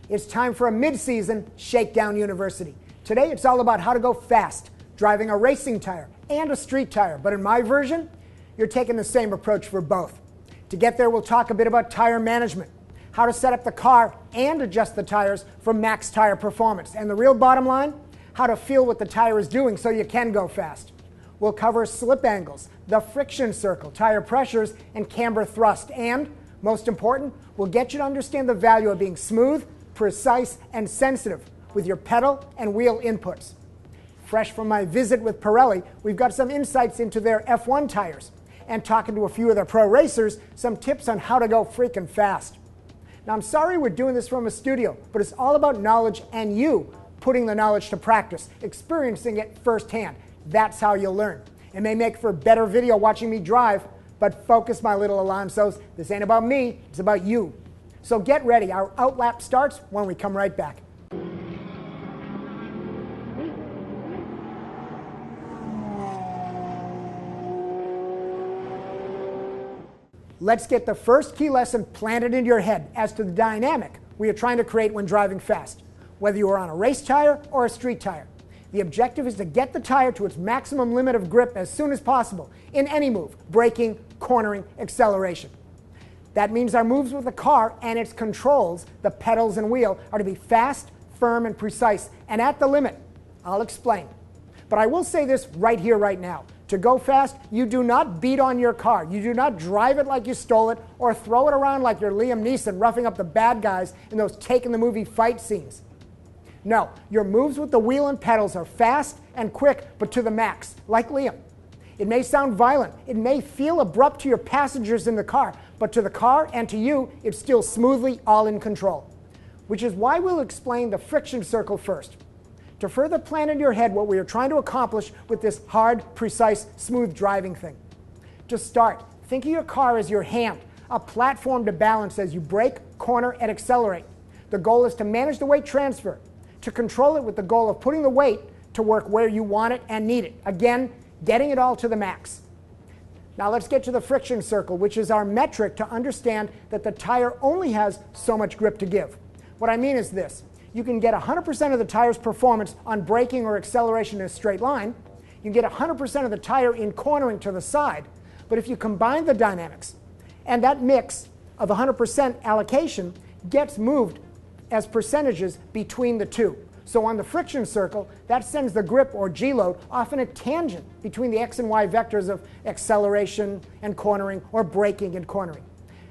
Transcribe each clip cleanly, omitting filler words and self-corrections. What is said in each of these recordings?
It's time for a mid-season ShakeDown University. Today it's all about how to go fast, driving a racing tire and a street tire. But in my version, you're taking the same approach for both. To get there, we'll talk a bit about tire management, how to set up the car and adjust the tires for max tire performance. And the real bottom line, how to feel what the tire is doing so you can go fast. We'll cover slip angles, the friction circle, tire pressures, and camber thrust. And, most important, we'll get you to understand the value of being smooth, precise, and sensitive with your pedal and wheel inputs. Fresh from my visit with Pirelli, we've got some insights into their F1 tires, and talking to a few of their pro racers, some tips on how to go freaking fast. Now, I'm sorry we're doing this from a studio, but it's all about knowledge and you putting the knowledge to practice, experiencing it firsthand. That's how you'll learn. It may make for better video watching me drive, but focus, my little Alonsos. This ain't about me, it's about you. So get ready. Our outlap starts when we come right back. Let's get the first key lesson planted into your head as to the dynamic we are trying to create when driving fast, whether you are on a race tire or a street tire. The objective is to get the tire to its maximum limit of grip as soon as possible in any move: braking, cornering, acceleration. That means our moves with the car and its controls, the pedals and wheel, are to be fast, firm, and precise, and at the limit. I'll explain. But I will say this right here, right now. To go fast, you do not beat on your car. You do not drive it like you stole it or throw it around like you're Liam Neeson roughing up the bad guys in those taking the movie fight scenes. No, your moves with the wheel and pedals are fast and quick, but to the max, like Liam. It may sound violent. It may feel abrupt to your passengers in the car, but to the car and to you, it's still smoothly all in control. Which is why we'll explain the friction circle first, to further plan in your head what we are trying to accomplish with this hard, precise, smooth driving thing. To start, think of your car as your hand, a platform to balance as you brake, corner, and accelerate. The goal is to manage the weight transfer, to control it with the goal of putting the weight to work where you want it and need it. Again, getting it all to the max. Now let's get to the friction circle, which is our metric to understand that the tire only has so much grip to give. What I mean is this. You can get 100% of the tire's performance on braking or acceleration in a straight line. You can get 100% of the tire in cornering to the side. But if you combine the dynamics, and that mix of 100% allocation gets moved as percentages between the two. So on the friction circle, that sends the grip, or G-load, off in a tangent between the X and Y vectors of acceleration and cornering, or braking and cornering.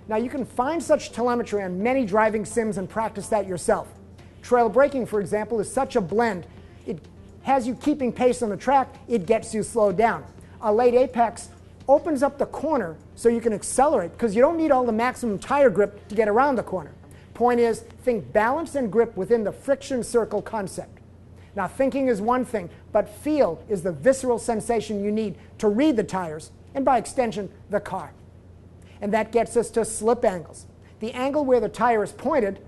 Now you can find such telemetry on many driving sims and practice that yourself. Trail braking, for example, is such a blend. It has you keeping pace on the track, it gets you slowed down. A late apex opens up the corner so you can accelerate, because you don't need all the maximum tire grip to get around the corner. Point is, think balance and grip within the friction circle concept. Now, thinking is one thing, but feel is the visceral sensation you need to read the tires, and by extension, the car. And that gets us to slip angles, the angle where the tire is pointed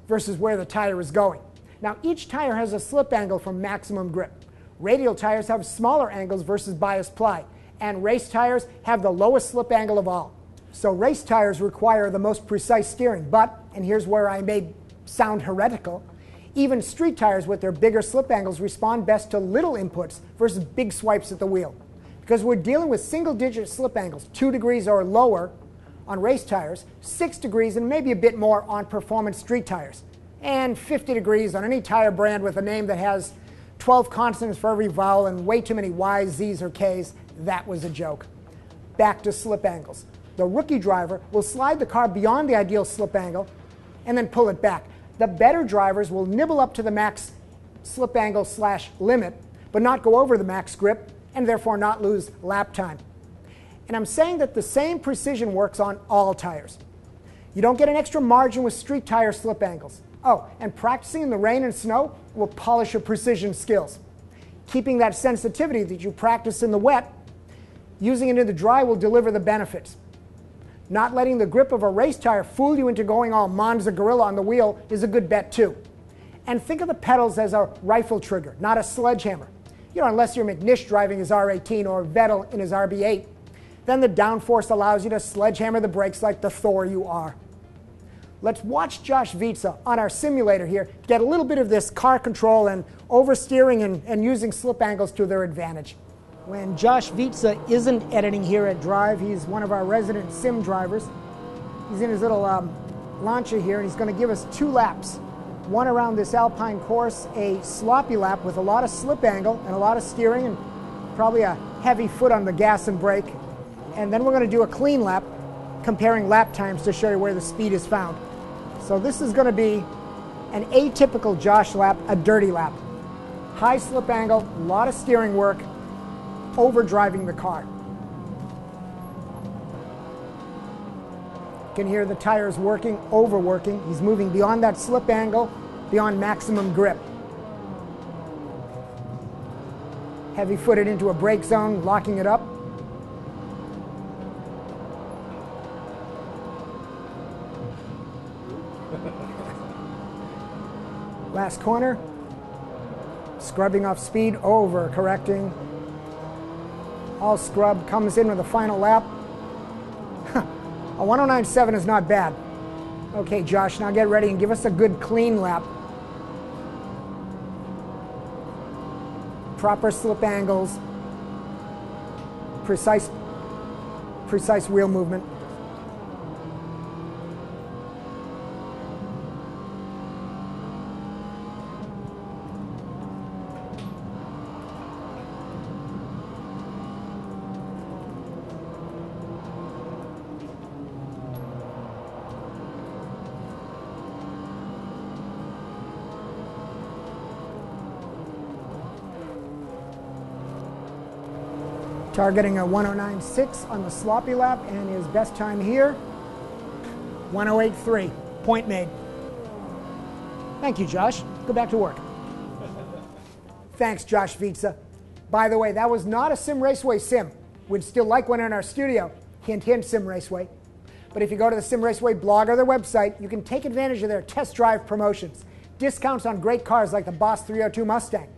versus where the tire is going. Now, each tire has a slip angle for maximum grip. Radial tires have smaller angles versus bias ply, and race tires have the lowest slip angle of all. So race tires require the most precise steering, but, and here's where I may sound heretical, even street tires with their bigger slip angles respond best to little inputs versus big swipes at the wheel. Because we're dealing with single-digit slip angles, 2 degrees or lower on race tires, 6 degrees and maybe a bit more on performance street tires, and 50 degrees on any tire brand with a name that has 12 consonants for every vowel and way too many Y's, Z's, or K's. That was a joke. Back to slip angles. The rookie driver will slide the car beyond the ideal slip angle and then pull it back. The better drivers will nibble up to the max slip angle / limit, but not go over the max grip and therefore not lose lap time. And I'm saying that the same precision works on all tires. You don't get an extra margin with street tire slip angles. Oh, and practicing in the rain and snow will polish your precision skills. Keeping that sensitivity that you practice in the wet, using it in the dry will deliver the benefits. Not letting the grip of a race tire fool you into going all Monza Gorilla on the wheel is a good bet too. And think of the pedals as a rifle trigger, not a sledgehammer. You know, unless you're McNish driving his R18 or Vettel in his RB8. Then the downforce allows you to sledgehammer the brakes like the Thor you are. Let's watch Josh Vietze on our simulator here to get a little bit of this car control and oversteering and using slip angles to their advantage. When Josh Vietze isn't editing here at Drive, he's one of our resident sim drivers. He's in his little launcher here, and he's going to give us 2 laps. One around this alpine course, a sloppy lap with a lot of slip angle and a lot of steering and probably a heavy foot on the gas and brake. And then we're going to do a clean lap, comparing lap times to show you where the speed is found. So this is going to be an atypical Josh lap, a dirty lap. High slip angle, a lot of steering work, overdriving the car. You can hear the tires working, overworking. He's moving beyond that slip angle, beyond maximum grip. Heavy-footed into a brake zone, locking it up. Last corner. Scrubbing off speed, over correcting. All scrub, comes in with a final lap. A 109.7 is not bad. Okay, Josh, now get ready and give us a good clean lap. Proper slip angles, precise wheel movement. Targeting a 109.6 on the sloppy lap, and his best time here, 108.3. Point made. Thank you, Josh. Go back to work. Thanks, Josh Vietze. By the way, that was not a SimRaceway sim. We'd still like one in our studio. Hint, hint, SimRaceway. But if you go to the SimRaceway blog or their website, you can take advantage of their test drive promotions. Discounts on great cars like the Boss 302 Mustang.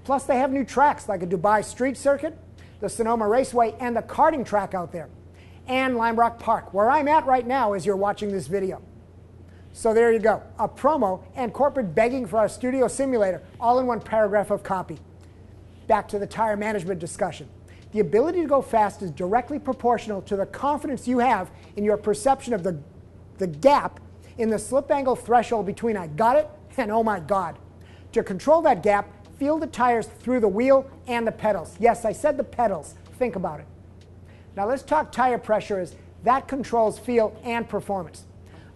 Plus, they have new tracks like a Dubai Street Circuit, the Sonoma Raceway, and the karting track out there, and Lime Rock Park, where I'm at right now as you're watching this video. So there you go, a promo and corporate begging for our studio simulator, all in one paragraph of copy. Back to the tire management discussion. The ability to go fast is directly proportional to the confidence you have in your perception of the gap in the slip angle threshold between I got it and oh my God. To control that gap, feel the tires through the wheel and the pedals. Yes, I said the pedals. Think about it. Now let's talk tire pressure, as that controls feel and performance.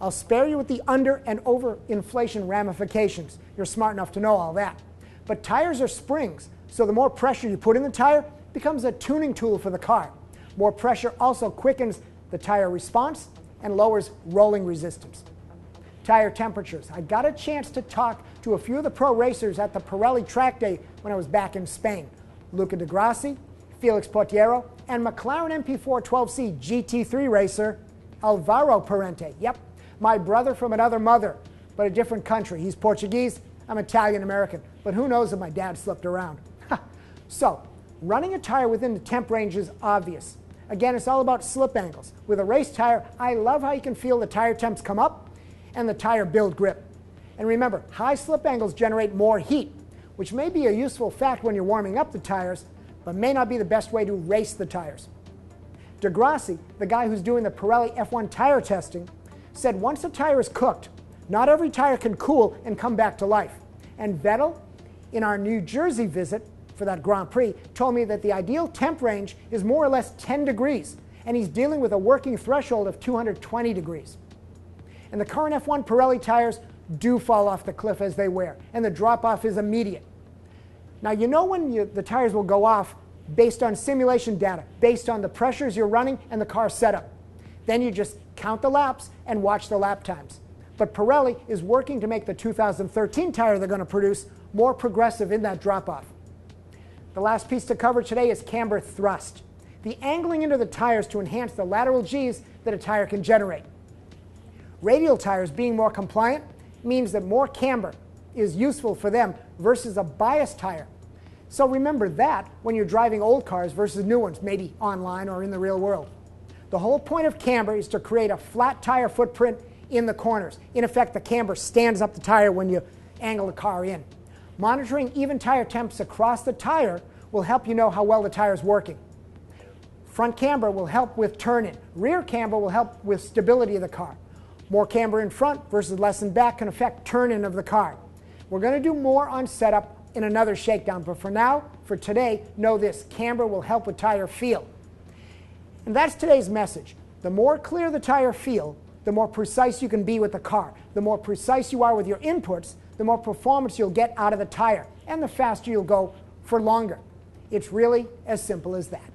I'll spare you with the under and over inflation ramifications. You're smart enough to know all that. But tires are springs, so the more pressure you put in the tire becomes a tuning tool for the car. More pressure also quickens the tire response and lowers rolling resistance. Tire temperatures. I got a chance to talk to a few of the pro racers at the Pirelli track day when I was back in Spain. Luca de Grassi, Felix Portiero, and McLaren MP4 12C GT3 racer Alvaro Parente. Yep, my brother from another mother, but a different country. He's Portuguese, I'm Italian-American, but who knows if my dad slipped around. So, running a tire within the temp range is obvious. Again, it's all about slip angles. With a race tire, I love how you can feel the tire temps come up and the tire build grip. And remember, high slip angles generate more heat, which may be a useful fact when you're warming up the tires, but may not be the best way to race the tires. De Grassi, the guy who's doing the Pirelli F1 tire testing, said once a tire is cooked, not every tire can cool and come back to life. And Vettel, in our New Jersey visit for that Grand Prix, told me that the ideal temp range is more or less 10 degrees, and he's dealing with a working threshold of 220 degrees. And the current F1 Pirelli tires do fall off the cliff as they wear, and the drop-off is immediate. Now, you know when the tires will go off based on simulation data, based on the pressures you're running and the car setup. Then you just count the laps and watch the lap times. But Pirelli is working to make the 2013 tire they're going to produce more progressive in that drop-off. The last piece to cover today is camber thrust, the angling into the tires to enhance the lateral Gs that a tire can generate. Radial tires being more compliant means that more camber is useful for them versus a bias tire. So remember that when you're driving old cars versus new ones, maybe online or in the real world. The whole point of camber is to create a flat tire footprint in the corners. In effect, the camber stands up the tire when you angle the car in. Monitoring even tire temps across the tire will help you know how well the tire is working. Front camber will help with turn-in. Rear camber will help with stability of the car. More camber in front versus less in back can affect turn-in of the car. We're going to do more on setup in another shakedown, but for now, for today, know this: camber will help with tire feel. And that's today's message. The more clear the tire feel, the more precise you can be with the car. The more precise you are with your inputs, the more performance you'll get out of the tire, and the faster you'll go for longer. It's really as simple as that.